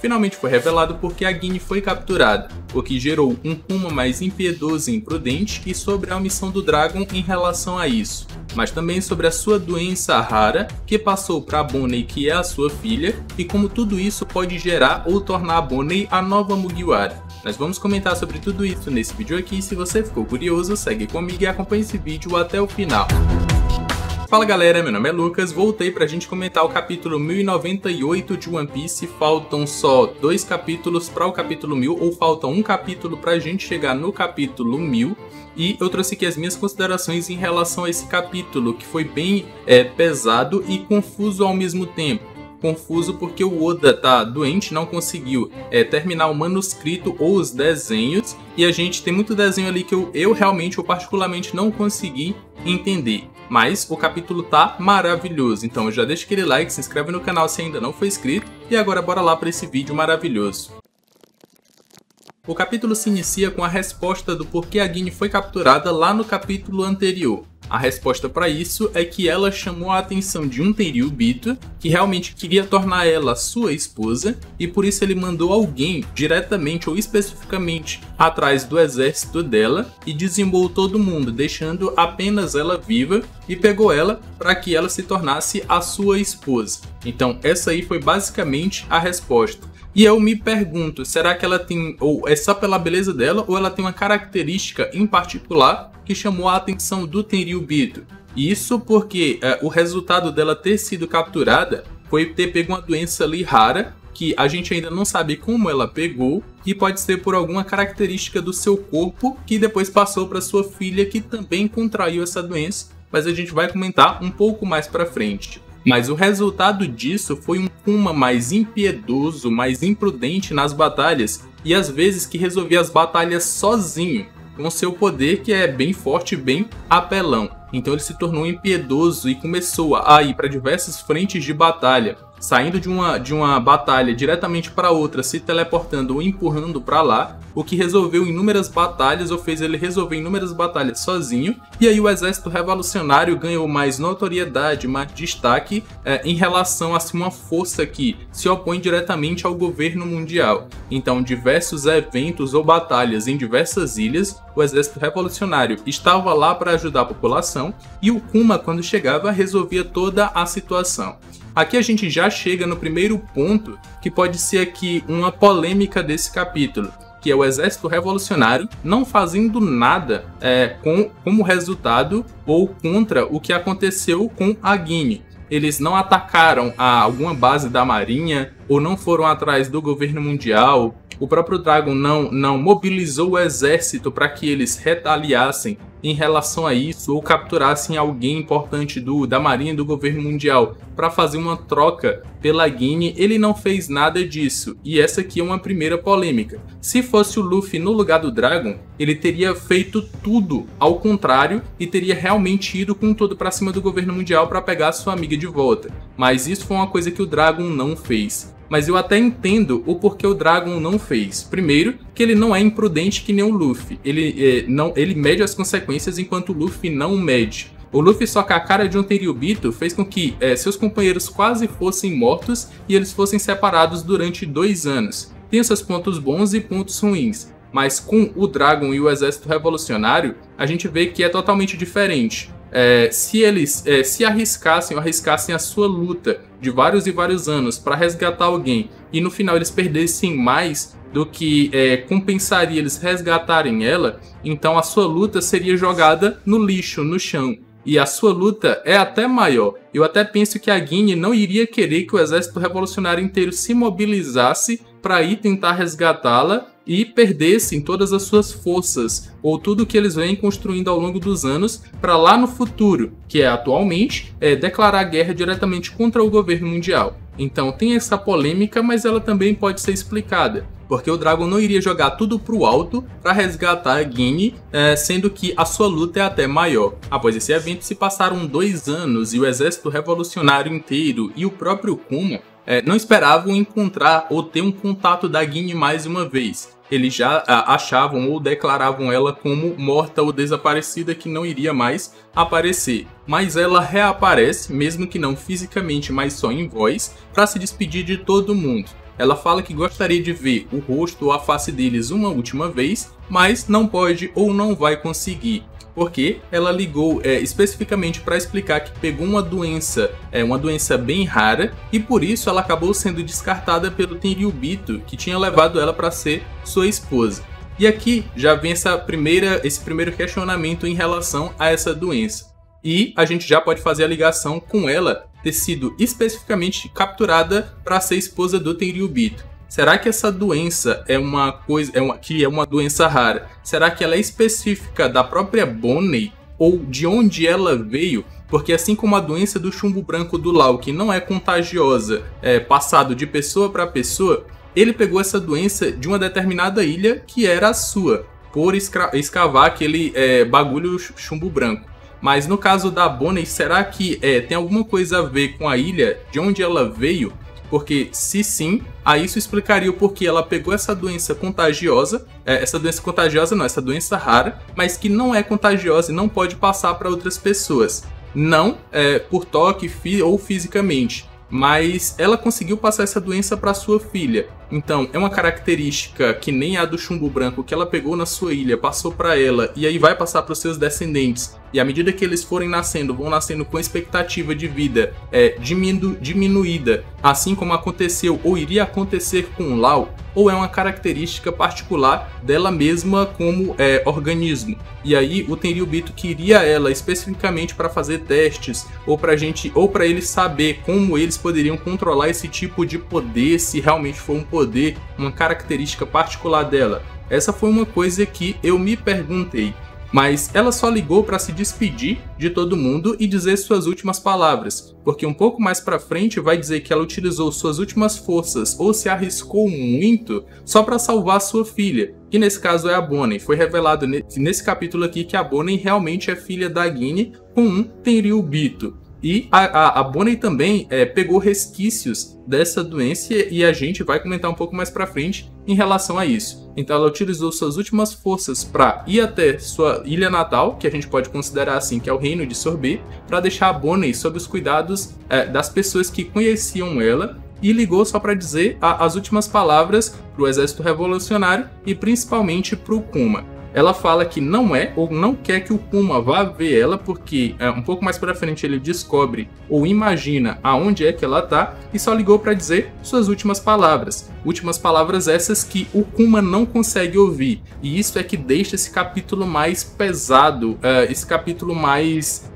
finalmente foi revelado porque a Guine foi capturada, o que gerou um Kuma mais impiedoso e imprudente e sobre a omissão do Dragon em relação a isso, mas também sobre a sua doença rara que passou para a Bonnie, que é a sua filha, e como tudo isso pode gerar ou tornar a Bonnie a nova Mugiwara. Nós vamos comentar sobre tudo isso nesse vídeo aqui. Se você ficou curioso, segue comigo e acompanhe esse vídeo até o final. Fala galera, meu nome é Lucas, voltei pra gente comentar o capítulo 1098 de One Piece. Faltam só 2 capítulos para o capítulo 1000, ou falta um capítulo pra gente chegar no capítulo 1000. E eu trouxe aqui as minhas considerações em relação a esse capítulo, que foi bem pesado e confuso ao mesmo tempo. Confuso porque o Oda tá doente, não conseguiu terminar o manuscrito ou os desenhos, e a gente tem muito desenho ali que eu realmente, ou particularmente, não consegui entender. Mas o capítulo tá maravilhoso, então já deixa aquele like, se inscreve no canal se ainda não for inscrito, e agora bora lá para esse vídeo maravilhoso. O capítulo se inicia com a resposta do porquê a Guine foi capturada lá no capítulo anterior. A resposta para isso é que ela chamou a atenção de um Tenryubito que realmente queria tornar ela sua esposa, e por isso ele mandou alguém diretamente ou especificamente atrás do exército dela e dizimou todo mundo, deixando apenas ela viva, e pegou ela para que ela se tornasse a sua esposa. Então essa aí foi basicamente a resposta. E eu me pergunto, será que ela tem, ou é só pela beleza dela, ou ela tem uma característica em particular que chamou a atenção do Tenryubito? Isso porque o resultado dela ter sido capturada foi ter pego uma doença ali rara, que a gente ainda não sabe como ela pegou, e pode ser por alguma característica do seu corpo que depois passou para sua filha, que também contraiu essa doença, mas a gente vai comentar um pouco mais para frente. Mas o resultado disso foi um Kuma mais impiedoso, mais imprudente nas batalhas, e às vezes que resolvia as batalhas sozinho, com seu poder que é bem forte e bem apelão. Então ele se tornou impiedoso e começou a ir para diversas frentes de batalha, saindo de uma batalha diretamente para outra, se teleportando ou empurrando para lá, o que resolveu inúmeras batalhas, ou fez ele resolver inúmeras batalhas sozinho. E aí o exército revolucionário ganhou mais notoriedade, mais destaque em relação a uma força que se opõe diretamente ao governo mundial. Então diversos eventos ou batalhas em diversas ilhas, o exército revolucionário estava lá para ajudar a população, e o Kuma, quando chegava, resolvia toda a situação. Aqui a gente já chega no primeiro ponto, que pode ser aqui uma polêmica desse capítulo, que é o exército revolucionário não fazendo nada como resultado ou contra o que aconteceu com a Guine. Eles não atacaram alguma base da marinha, ou não foram atrás do governo mundial. O próprio Dragon não mobilizou o exército para que eles retaliassem em relação a isso, ou capturassem alguém importante da marinha e do governo mundial para fazer uma troca pela Guine. Ele não fez nada disso, e essa aqui é uma primeira polêmica. Se fosse o Luffy no lugar do Dragon, ele teria feito tudo ao contrário e teria realmente ido com tudo para cima do governo mundial para pegar sua amiga de volta. Mas isso foi uma coisa que o Dragon não fez. Mas eu até entendo o porquê o Dragon não fez. Primeiro, que ele não é imprudente que nem o Luffy. Ele mede as consequências, enquanto o Luffy não mede. O Luffy, só com a cara de um Tenryubito, fez com que seus companheiros quase fossem mortos e eles fossem separados durante 2 anos. Tem seus pontos bons e pontos ruins, mas com o Dragon e o exército revolucionário, a gente vê que é totalmente diferente. Se eles se arriscassem a sua luta de vários e vários anos para resgatar alguém, e no final eles perdessem mais do que compensaria eles resgatarem ela, então a sua luta seria jogada no lixo, no chão. E a sua luta é até maior. Eu até penso que a Guine não iria querer que o exército revolucionário inteiro se mobilizasse para ir tentar resgatá-la e perdessem todas as suas forças, ou tudo que eles vêm construindo ao longo dos anos, para lá no futuro, que é atualmente, declarar guerra diretamente contra o governo mundial. Então tem essa polêmica, mas ela também pode ser explicada, porque o Dragon não iria jogar tudo pro alto para resgatar a Guine, sendo que a sua luta é até maior. Após esse evento se passaram 2 anos e o exército revolucionário inteiro e o próprio Kuma não esperavam encontrar ou ter um contato da Guine mais uma vez. Eles já achavam ou declaravam ela como morta ou desaparecida, que não iria mais aparecer. Mas ela reaparece, mesmo que não fisicamente, mas só em voz, para se despedir de todo mundo. ela fala que gostaria de ver o rosto ou a face deles uma última vez, mas não pode ou não vai conseguir. Porque ela ligou especificamente para explicar que pegou uma doença bem rara, e por isso ela acabou sendo descartada pelo Tenryubito, que tinha levado ela para ser sua esposa. E aqui já vem esse primeiro questionamento em relação a essa doença. E a gente já pode fazer a ligação com ela ter sido especificamente capturada para ser esposa do Tenryubito. Será que essa doença é uma doença rara? Será que ela é específica da própria Bonney ou de onde ela veio? Porque assim como a doença do chumbo branco do Law, que não é contagiosa, passado de pessoa para pessoa, ele pegou essa doença de uma determinada ilha que era a sua, por escavar aquele bagulho chumbo branco. Mas no caso da Bonney, será que tem alguma coisa a ver com a ilha de onde ela veio? Porque se sim, aí isso explicaria o porquê ela pegou essa doença contagiosa, essa doença rara, mas que não é contagiosa e não pode passar para outras pessoas. Não por toque ou fisicamente, mas ela conseguiu passar essa doença para sua filha. Então é uma característica que nem a do chumbo branco que ela pegou na sua ilha, passou para ela e aí vai passar para os seus descendentes. E à medida que eles forem nascendo, vão nascendo com expectativa de vida diminuída, assim como aconteceu ou iria acontecer com o Law, ou é uma característica particular dela mesma como organismo. E aí o Tenryubito queria ela especificamente para fazer testes, ou para eles saber como eles poderiam controlar esse tipo de poder, se realmente for um poder, uma característica particular dela. Essa foi uma coisa que eu me perguntei. Mas ela só ligou para se despedir de todo mundo e dizer suas últimas palavras, porque um pouco mais para frente vai dizer que ela utilizou suas últimas forças ou se arriscou muito só para salvar sua filha, que nesse caso é a Bonney. Foi revelado nesse capítulo aqui que a Bonney realmente é filha da Guine com um Tenryubito. E a Bonney também pegou resquícios dessa doença e a gente vai comentar um pouco mais pra frente em relação a isso. Então ela utilizou suas últimas forças para ir até sua ilha natal, que a gente pode considerar assim, que é o reino de Sorbet, para deixar a Bonney sob os cuidados das pessoas que conheciam ela, e ligou só para dizer as últimas palavras pro exército revolucionário e principalmente pro Kuma. Ela fala que não ou não quer que o Kuma vá ver ela, porque um pouco mais pra frente ele descobre ou imagina aonde é que ela tá, e só ligou para dizer suas últimas palavras. Últimas palavras essas que o Kuma não consegue ouvir. E isso é que deixa esse capítulo mais pesado, esse capítulo mais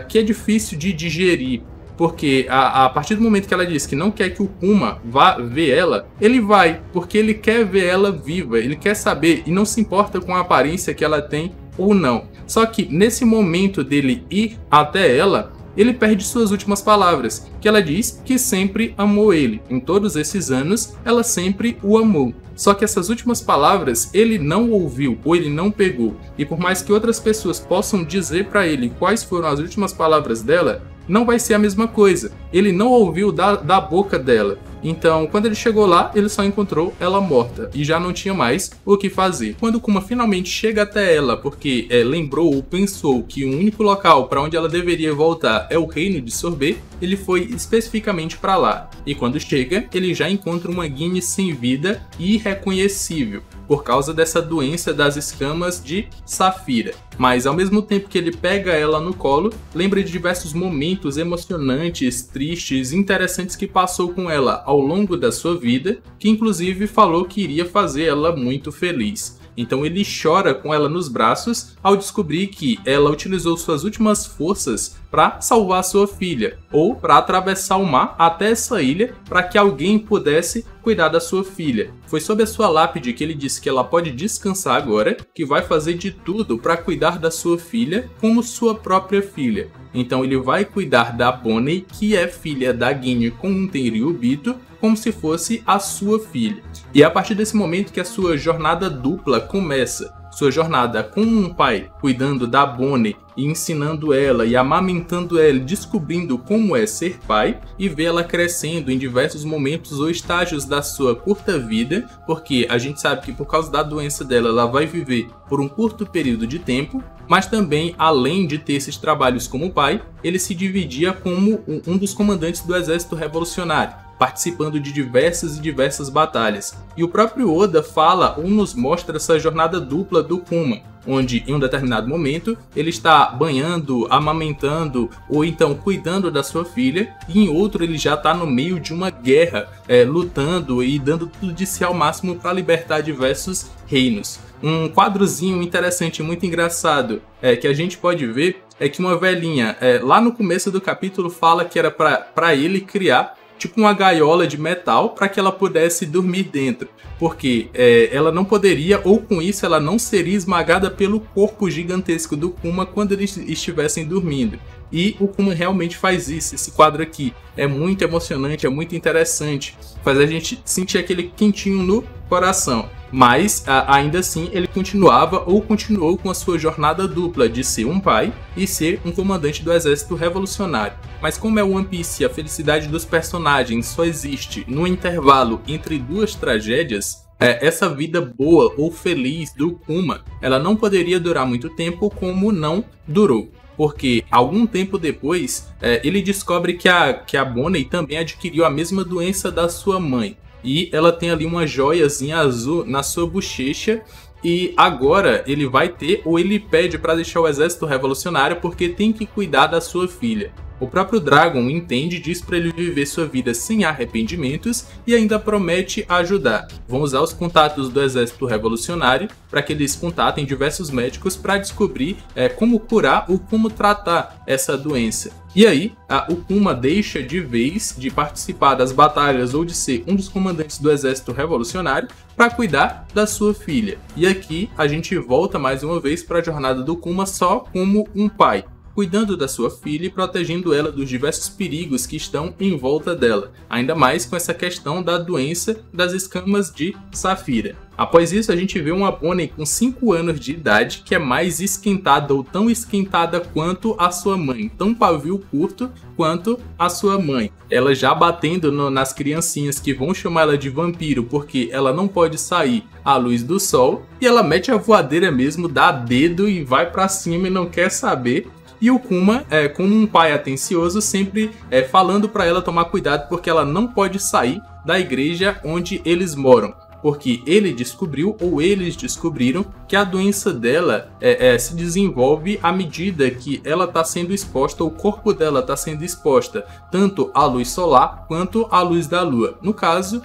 que é difícil de digerir. Porque a partir do momento que ela diz que não quer que o Kuma vá ver ela, ele vai, porque ele quer ver ela viva, ele quer saber e não se importa com a aparência que ela tem ou não. Só que nesse momento dele ir até ela, ele perde suas últimas palavras, que ela diz que sempre amou ele. Em todos esses anos, ela sempre o amou. Só que essas últimas palavras ele não ouviu ou ele não pegou. E por mais que outras pessoas possam dizer para ele quais foram as últimas palavras dela, não vai ser a mesma coisa. Ele não ouviu da boca dela. Então, quando ele chegou lá, ele só encontrou ela morta e já não tinha mais o que fazer. Quando Kuma finalmente chega até ela, porque lembrou ou pensou que o único local para onde ela deveria voltar é o reino de Sorbet, ele foi especificamente para lá. E quando chega, ele já encontra uma Guine sem vida e irreconhecível, por causa dessa doença das escamas de Safira. Mas ao mesmo tempo que ele pega ela no colo, lembra de diversos momentos emocionantes, tristes, interessantes que passou com ela ao longo da sua vida, que inclusive falou que iria fazer ela muito feliz. Então ele chora com ela nos braços ao descobrir que ela utilizou suas últimas forças para salvar sua filha, ou para atravessar o mar até essa ilha para que alguém pudesse cuidar da sua filha. Foi sob a sua lápide que ele disse que ela pode descansar agora, que vai fazer de tudo para cuidar da sua filha como sua própria filha. Então ele vai cuidar da Bonney, que é filha da Guine com um Tenryubito, como se fosse a sua filha. E é a partir desse momento que a sua jornada dupla começa. Sua jornada com um pai cuidando da Bonney e ensinando ela e amamentando ela, descobrindo como é ser pai, e ver ela crescendo em diversos momentos ou estágios da sua curta vida, porque a gente sabe que por causa da doença dela, ela vai viver por um curto período de tempo, mas também, além de ter esses trabalhos como pai, ele se dividia como um dos comandantes do exército revolucionário. participando de diversas e diversas batalhas. E o próprio Oda fala ou nos mostra essa jornada dupla do Kuma, onde em um determinado momento ele está banhando, amamentando ou então cuidando da sua filha, e em outro ele já está no meio de uma guerra, lutando e dando tudo de si ao máximo para libertar diversos reinos. Um quadrozinho interessante, muito engraçado, que a gente pode ver é que uma velhinha, lá no começo do capítulo, fala que era para ele criar tipo uma gaiola de metal para que ela pudesse dormir dentro, porque ela não poderia, ou com isso ela não seria esmagada pelo corpo gigantesco do Kuma quando eles estivessem dormindo. E o Kuma realmente faz isso. Esse quadro aqui é muito emocionante, é muito interessante, faz a gente sentir aquele quentinho no coração. Mas ainda assim ele continuou com a sua jornada dupla de ser um pai e ser um comandante do exército revolucionário. Mas como é One Piece, a felicidade dos personagens só existe no intervalo entre duas tragédias, essa vida boa ou feliz do Kuma, ela não poderia durar muito tempo, como não durou. Porque algum tempo depois, ele descobre que a Bonnie também adquiriu a mesma doença da sua mãe. E ela tem ali uma joiazinha azul na sua bochecha. E agora ele vai ter, ou ele pede para deixar o exército revolucionário porque tem que cuidar da sua filha. O próprio Dragon entende, diz para ele viver sua vida sem arrependimentos e ainda promete ajudar. Vão usar os contatos do exército revolucionário para que eles contatem diversos médicos para descobrir como curar ou como tratar essa doença. E aí, o Kuma deixa de vez de participar das batalhas ou de ser um dos comandantes do exército revolucionário para cuidar da sua filha. E aqui a gente volta mais uma vez para a jornada do Kuma só como um pai, cuidando da sua filha e protegendo ela dos diversos perigos que estão em volta dela, ainda mais com essa questão da doença das escamas de Safira. Após isso, a gente vê uma Bonnie com 5 anos de idade que é mais esquentada ou tão esquentada quanto a sua mãe, tão pavio curto quanto a sua mãe. Ela já batendo nas criancinhas que vão chamar ela de vampiro porque ela não pode sair à luz do sol, e ela mete a voadeira mesmo, dá dedo e vai pra cima e não quer saber. E o Kuma, como um pai atencioso, sempre falando para ela tomar cuidado porque ela não pode sair da igreja onde eles moram. Porque ele descobriu, ou eles descobriram, que a doença dela se desenvolve à medida que ela está sendo exposta, o corpo dela está sendo exposta, tanto à luz solar quanto à luz da lua. No caso,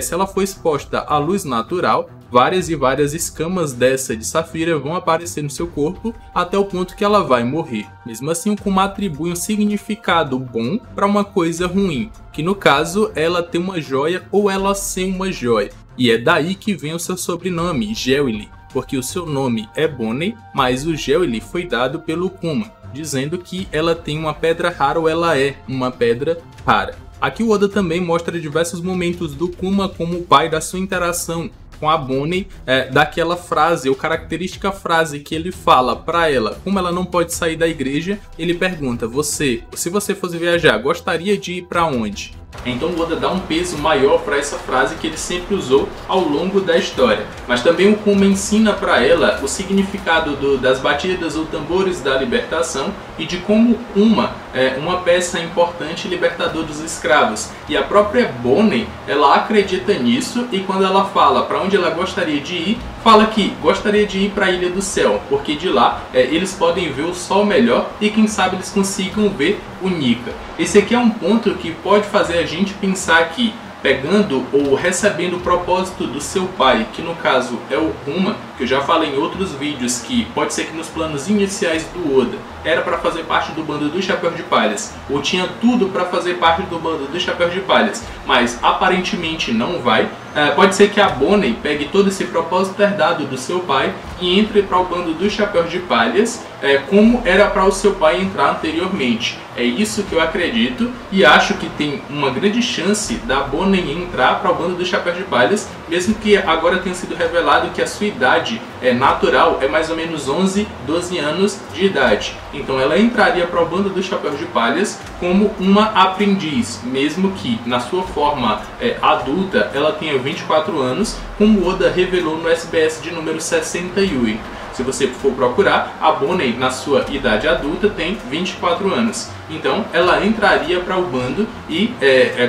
se ela for exposta à luz natural, várias e várias escamas dessa de Safira vão aparecer no seu corpo até o ponto que ela vai morrer. Mesmo assim, o Kuma atribui um significado bom para uma coisa ruim, que no caso ela ter uma joia ou ela ser uma joia. E é daí que vem o seu sobrenome, Jeweili, porque o seu nome é Bonnie, mas o Jeweili foi dado pelo Kuma, dizendo que ela tem uma pedra rara ou ela é uma pedra rara. Aqui o Oda também mostra diversos momentos do Kuma como o pai da sua interação com a Bonnie, daquela frase, ou característica frase que ele fala para ela. Como ela não pode sair da igreja, ele pergunta: se você fosse viajar, gostaria de ir para onde? Então o Oda dá um peso maior para essa frase que ele sempre usou ao longo da história. Mas também o Kuma ensina para ela o significado das batidas ou tambores da libertação e de como Kuma é uma peça importante libertador dos escravos. E a própria Bonnie, ela acredita nisso, e quando ela fala para onde ela gostaria de ir, fala que gostaria de ir para a Ilha do Céu, porque de lá eles podem ver o sol melhor e quem sabe eles consigam ver o Nika. Esse aqui é um ponto que pode fazer a gente pensar que, pegando ou recebendo o propósito do seu pai, que no caso é o Kuma, que eu já falei em outros vídeos que pode ser que nos planos iniciais do Oda era para fazer parte do bando dos Chapéus de Palhas, ou tinha tudo para fazer parte do bando dos Chapéus de Palhas, mas aparentemente não vai. Pode ser que a Bonnie pegue todo esse propósito herdado do seu pai e entre para o bando dos Chapéus de Palhas, como era para o seu pai entrar anteriormente. É isso que eu acredito, e acho que tem uma grande chance da Bonnie entrar para o bando dos Chapéus de Palhas, mesmo que agora tenha sido revelado que a sua idade natural é mais ou menos 11, 12 anos de idade. Então ela entraria para o bando dos Chapéus de Palhas como uma aprendiz, mesmo que na sua forma adulta ela tenha 24 anos, como Oda revelou no SBS de número 68. Se você for procurar, a Bonnie, na sua idade adulta, tem 24 anos. Então, ela entraria para o bando e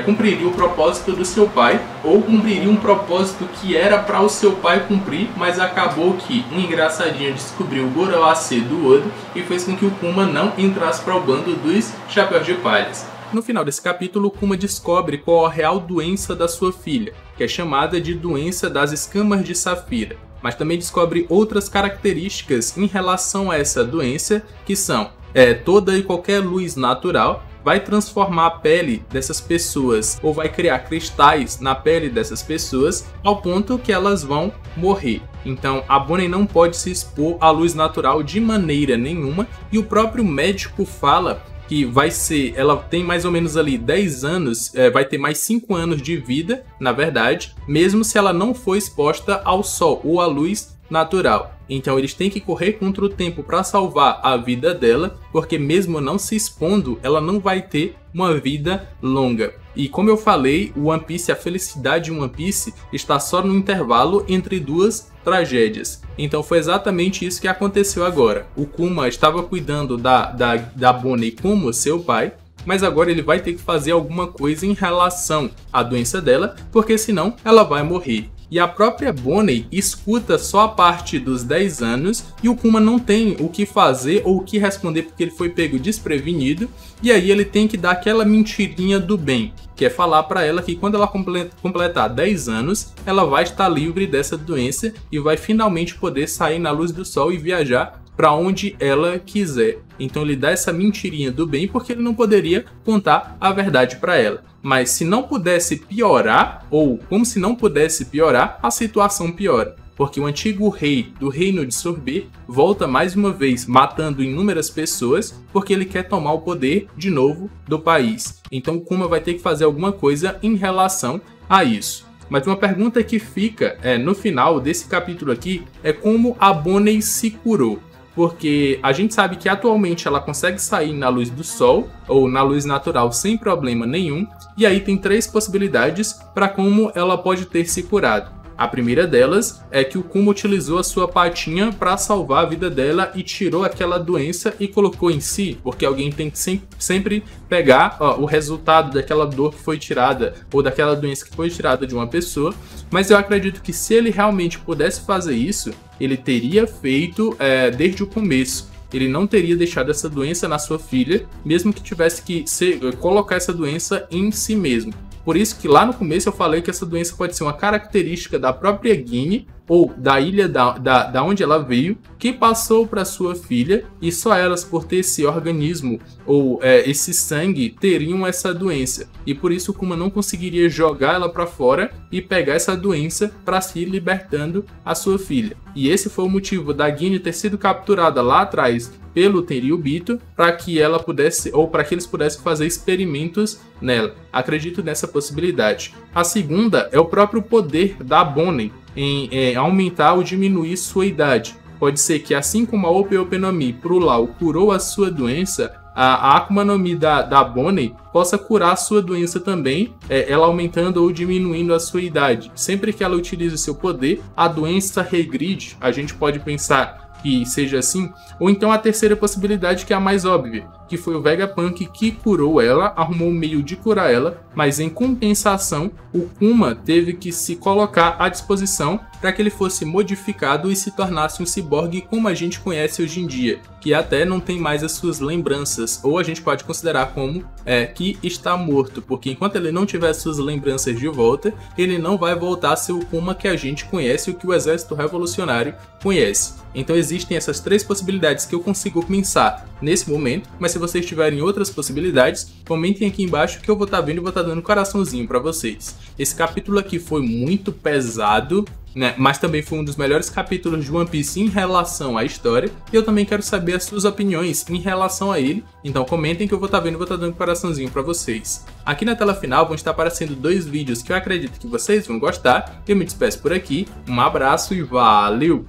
cumpriria o propósito do seu pai, ou cumpriria um propósito que era para o seu pai cumprir, mas acabou que um engraçadinho descobriu o Goroace do Odo e fez com que o Kuma não entrasse para o bando dos Chapéus de Palhas. No final desse capítulo, Kuma descobre qual a real doença da sua filha, que é chamada de doença das escamas de Safira, mas também descobre outras características em relação a essa doença, que são toda e qualquer luz natural vai transformar a pele dessas pessoas ou vai criar cristais na pele dessas pessoas ao ponto que elas vão morrer. Então a Bonnie não pode se expor à luz natural de maneira nenhuma, e o próprio médico fala que ela tem mais ou menos ali 10 anos, vai ter mais 5 anos de vida, na verdade, mesmo se ela não for exposta ao sol ou à luz natural. Então eles têm que correr contra o tempo para salvar a vida dela, porque mesmo não se expondo, ela não vai ter uma vida longa. E como eu falei, o One Piece, a felicidade de One Piece está só no intervalo entre duas tragédias. Então foi exatamente isso que aconteceu agora. O Kuma estava cuidando da Bonnie como seu pai, mas agora ele vai ter que fazer alguma coisa em relação à doença dela, porque senão ela vai morrer. E a própria Bonnie escuta só a parte dos 10 anos e o Kuma não tem o que fazer ou o que responder porque ele foi pego desprevenido, e aí ele tem que dar aquela mentirinha do bem, que é falar para ela que quando ela completar 10 anos, ela vai estar livre dessa doença e vai finalmente poder sair na luz do sol e viajar para onde ela quiser. Então ele dá essa mentirinha do bem porque ele não poderia contar a verdade para ela. Mas se não pudesse piorar, ou como se não pudesse piorar, a situação piora. Porque o antigo rei do reino de Sorbet volta mais uma vez matando inúmeras pessoas porque ele quer tomar o poder de novo do país. Então o Kuma vai ter que fazer alguma coisa em relação a isso. Mas uma pergunta que fica no final desse capítulo aqui é como a Bonnie se curou. Porque a gente sabe que atualmente ela consegue sair na luz do sol ou na luz natural sem problema nenhum, e aí tem 3 possibilidades para como ela pode ter se curado. A primeira delas é que o Kuma utilizou a sua patinha para salvar a vida dela e tirou aquela doença e colocou em si, porque alguém tem que sempre pegar o resultado daquela dor que foi tirada ou daquela doença que foi tirada de uma pessoa. Mas eu acredito que se ele realmente pudesse fazer isso, ele teria feito desde o começo. Ele não teria deixado essa doença na sua filha, mesmo que tivesse que colocar essa doença em si mesmo. Por isso que lá no começo eu falei que essa doença pode ser uma característica da própria Guine ou da ilha da onde ela veio, que passou para sua filha, e só elas, por ter esse organismo ou esse sangue, teriam essa doença. E por isso o Kuma não conseguiria jogar ela para fora e pegar essa doença para se ir libertando a sua filha. E esse foi o motivo da Guine ter sido capturada lá atrás pelo Tenryubito, para que ela pudesse, ou para que eles pudessem fazer experimentos nela. Acredito nessa possibilidade. A segunda é o próprio poder da Bonnie em aumentar ou diminuir sua idade. Pode ser que, assim como a Ope Ope no Mi pro Lau curou a sua doença, a Akuma no Mi da Bonnie possa curar a sua doença também, ela aumentando ou diminuindo a sua idade. Sempre que ela utiliza o seu poder, a doença regride. A gente pode pensar que seja assim, ou então a terceira possibilidade, que é a mais óbvia, que foi o Vegapunk que curou ela, arrumou um meio de curar ela, mas em compensação o Kuma teve que se colocar à disposição para que ele fosse modificado e se tornasse um ciborgue como a gente conhece hoje em dia, que até não tem mais as suas lembranças, ou a gente pode considerar como que está morto, porque enquanto ele não tiver suas lembranças de volta, ele não vai voltar a ser o Kuma que a gente conhece, o que o Exército Revolucionário conhece. Então existem essas 3 possibilidades que eu consigo pensar nesse momento, mas se vocês tiverem outras possibilidades, comentem aqui embaixo que eu vou estar vendo e vou estar dando coraçãozinho para vocês. Esse capítulo aqui foi muito pesado, né? Mas também foi um dos melhores capítulos de One Piece em relação à história, e eu também quero saber as suas opiniões em relação a ele, então comentem que eu vou estar vendo e vou estar dando coraçãozinho para vocês. Aqui na tela final vão estar aparecendo 2 vídeos que eu acredito que vocês vão gostar. Eu me despeço por aqui, um abraço e valeu!